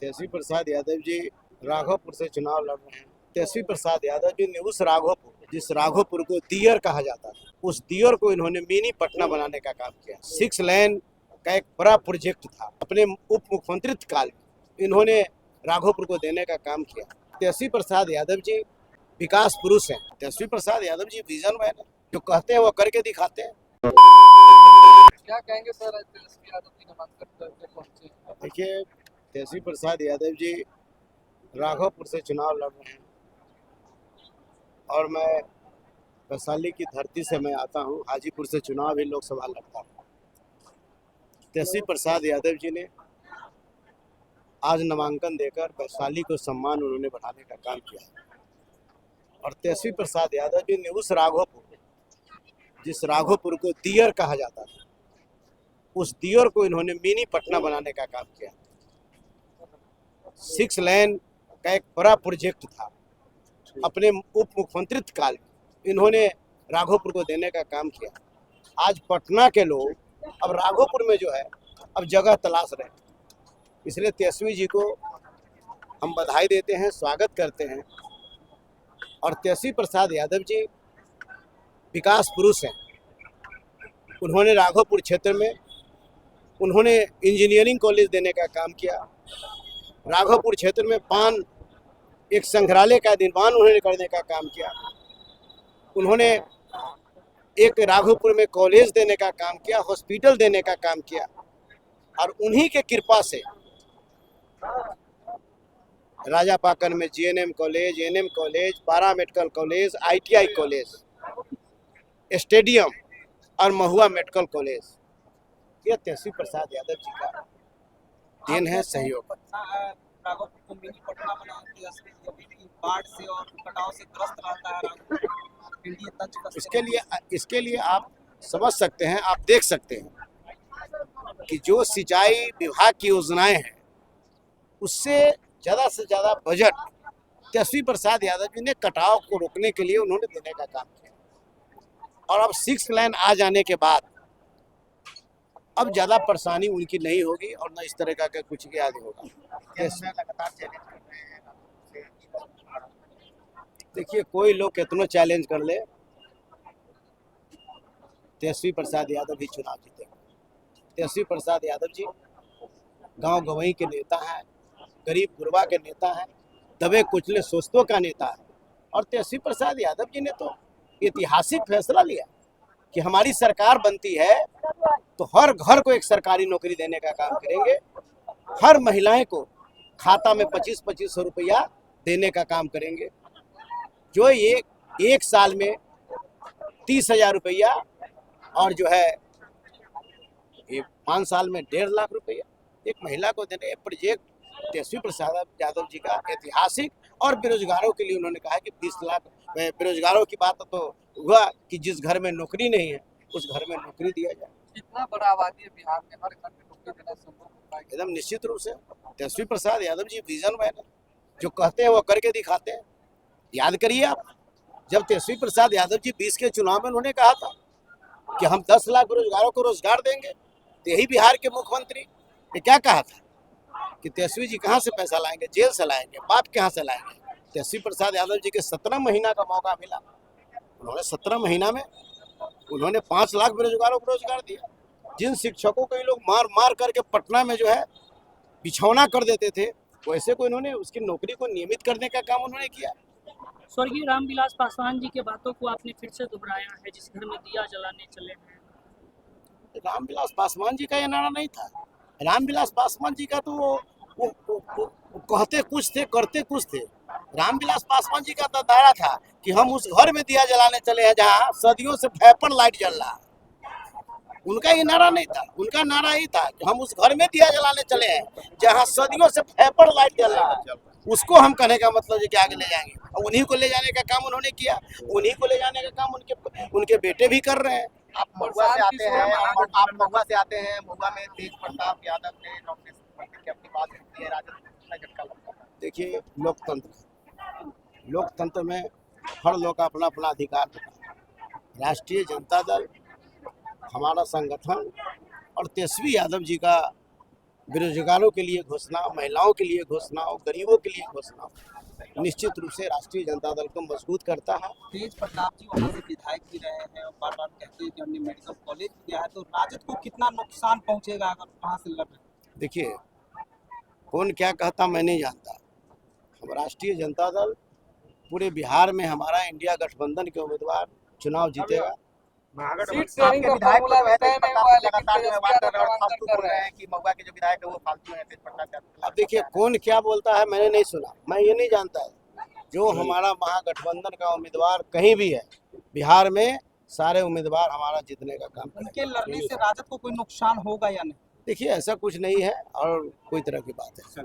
तेजस्वी प्रसाद यादव जी राघोपुर से चुनाव लड़ रहे हैं। तेजस्वी प्रसाद यादव जी ने उस राघोपुर, जिस राघोपुर को दियर कहा जाता था, उस दियर को इन्होंने मिनी पटना बनाने का काम किया। 6 लेन का एक बड़ा प्रोजेक्ट था। अपने उप मुख्यमंत्री काल में इन्होंने राघोपुर को देने का काम किया। तेजस्वी प्रसाद यादव जी विकास पुरुष हैं। तेजस्वी प्रसाद यादव जी विजन मैन है। जो कहते हैं वो करके दिखाते हैं। क्या कहेंगे सर, तेजस्वी यादव जी नामांकन करके पहुंचे? देखिए, तेजस्वी प्रसाद यादव जी राघोपुर से चुनाव लड़ रहे हैं और मैं वैशाली की धरती से मैं आता हूँ। हाजीपुर से चुनाव भी लोकसभा लड़ता हूँ। तेजस्वी प्रसाद यादव जी ने आज नामांकन देकर वैशाली को सम्मान उन्होंने बढ़ाने का काम किया है। और तेजस्वी प्रसाद यादव जी ने उस राघोपुर, जिस राघोपुर को दियर कहा जाता था, उस दियर को इन्होंने मिनी पटना बनाने का काम किया। 6 लेन का एक बड़ा प्रोजेक्ट था। अपने उप मुख्यमंत्री काल में इन्होंने राघोपुर को देने का काम किया। आज पटना के लोग अब राघोपुर में जो है अब जगह तलाश रहे हैं। इसलिए तेजस्वी जी को हम बधाई देते हैं, स्वागत करते हैं। और तेजस्वी प्रसाद यादव जी विकास पुरुष हैं। उन्होंने राघोपुर क्षेत्र में उन्होंने इंजीनियरिंग कॉलेज देने का काम किया। राघोपुर क्षेत्र में पान एक संग्रहालय का निर्माण उन्होंने करने का काम किया। उन्होंने एक राघोपुर में कॉलेज देने का काम किया, हॉस्पिटल देने का काम किया। और उन्हीं के कृपा से राजा पाकन में जीएनएम कॉलेज, एनएम कॉलेज, पारा medical college, ITI college, stadium और महुआ मेडिकल कॉलेज, ये तेजस्वी प्रसाद यादव जी का देन है, सहयोग। राघोपुर को मिनी पटना बना तेजस्वी जी बाढ़ से और कटाव से ग्रस्त रहता है। इसके लिए आप समझ सकते हैं, आप देख सकते हैं कि जो सिंचाई विभाग की योजनाएं हैं उससे ज़्यादा से ज़्यादा बजट तेजस्वी प्रसाद यादव जी ने कटाव को रोकने के लिए उन्होंने देने का काम किया। और अब 6 लेन आ जाने के बाद अब ज़्यादा परेशानी उनकी नहीं होगी और न इस तरह का कुछ याद होगा। देखिए, कोई लोग कितना चैलेंज कर ले, तेजस्वी प्रसाद यादव ही चुनाव जीतेंगे। तेजस्वी प्रसाद यादव जी गांव गंवई के नेता हैं, गरीब गुरबा के नेता हैं, दबे कुचले सोचतों का नेता है। और तेजस्वी प्रसाद यादव जी ने तो ऐतिहासिक फैसला लिया कि हमारी सरकार बनती है तो हर घर को एक सरकारी नौकरी देने का काम करेंगे। हर महिलाएं को खाता में 25-25 रुपया देने का काम करेंगे। जो एक साल में 30,000 रुपया और जो है ये 5 साल में 1.5 लाख रुपया एक महिला को देने। प्रोजेक्ट तेजस्वी प्रसाद यादव जी का ऐतिहासिक। और बेरोजगारों के लिए उन्होंने कहा कि 20 लाख बेरोजगारों की बात तो हुआ कि जिस घर में नौकरी नहीं है उस घर में नौकरी दिया जाए। इतना बड़ा आबादी है बिहार में, हर घर में नौकरी देना संभव होगा? एकदम निश्चित रूप से तेजस्वी प्रसाद यादव जी विजन मैन है। जो कहते हैं वो करके दिखाते हैं। याद करिए आप, जब तेजस्वी प्रसाद यादव जी 20 के चुनाव में उन्होंने कहा था कि हम 10 लाख बेरोजगारों को रोजगार देंगे, तो यही बिहार के मुख्यमंत्री ने क्या कहा था कि तेजस्वी जी कहाँ से पैसा लाएंगे, जेल से लाएंगे, बाप कहाँ से लाएंगे। तेजस्वी प्रसाद यादव जी के 17 महीना का मौका मिला। उन्होंने 17 महीना में उन्होंने 5 लाख बेरोजगारों को रोजगार दिया। जिन शिक्षकों को ये लोग मार मार करके पटना में जो है बिछौना कर देते थे, वैसे को इन्होंने उसकी नौकरी को नियमित करने का काम उन्होंने किया। स्वर्गीय रामविलास पासवान जी के बातों को आपने फिर से दोहराया है, जिस घर में दिया जलाने चले हैं। रामविलास पासवान जी का ये नारा नहीं था। रामविलास पासवान जी का तो वो कहते कुछ थे, करते कुछ थे। रामविलास पासवान जी का तो नारा था कि हम उस घर में दिया जलाने चले हैं जहाँ सदियों से वेपर लाइट जल रहा। उनका ये नारा नहीं था। उनका नारा यही था कि हम उस घर में दिया जलाने चले हैं जहाँ सदियों से वेपर लाइट जल रहा। उसको हम कहने का मतलब है कि आगे ले जाएंगे। और उन्हीं को ले जाने का काम उन्होंने किया। उन्हीं को ले जाने का काम उनके बेटे भी कर रहे हैं। आप महुआ से आते हैं, महुआ में तेज प्रताप यादव ने नौकरी की अपनी बात रखी है, राजद झटका लगता है। देखिए, लोकतंत्र में हर लोग का अपना अपना अधिकार होता है। राष्ट्रीय जनता दल, हमारा संगठन और तेजस्वी यादव जी का बेरोजगारों के लिए घोषणा, महिलाओं के लिए घोषणा और गरीबों के लिए घोषणा निश्चित रूप से राष्ट्रीय जनता दल को मजबूत करता है। तेज प्रताप जी वहाँ से विधायक भी रहे हैं और बार बार कहते हैं कि हमने मेडिकल कॉलेज किया है, तो राजद को कितना नुकसान पहुंचेगा अगर वहाँ से लड़ रहे हैं? देखिए, कौन क्या कहता मैं नहीं जानता। हम राष्ट्रीय जनता दल पूरे बिहार में हमारा इंडिया गठबंधन के उम्मीदवार चुनाव जीतेगा। आपके विधायक को जो है तेज प्रताप लगातार जो है वार कर रहे हैं और फालतू बोल रहे हैं कि महुआ के जो विधायक है वो फालतू है, तेज प्रताप अब देखिए, कौन क्या बोलता है मैंने नहीं सुना, मैं ये नहीं जानता है। जो हमारा महागठबंधन का उम्मीदवार कहीं भी है, बिहार में सारे उम्मीदवार हमारा जीतने का काम करेंगे। उनके लड़ने से राजद को कोई नुकसान होगा या नहीं? देखिए, ऐसा कुछ नहीं है और कोई तरह की बात है।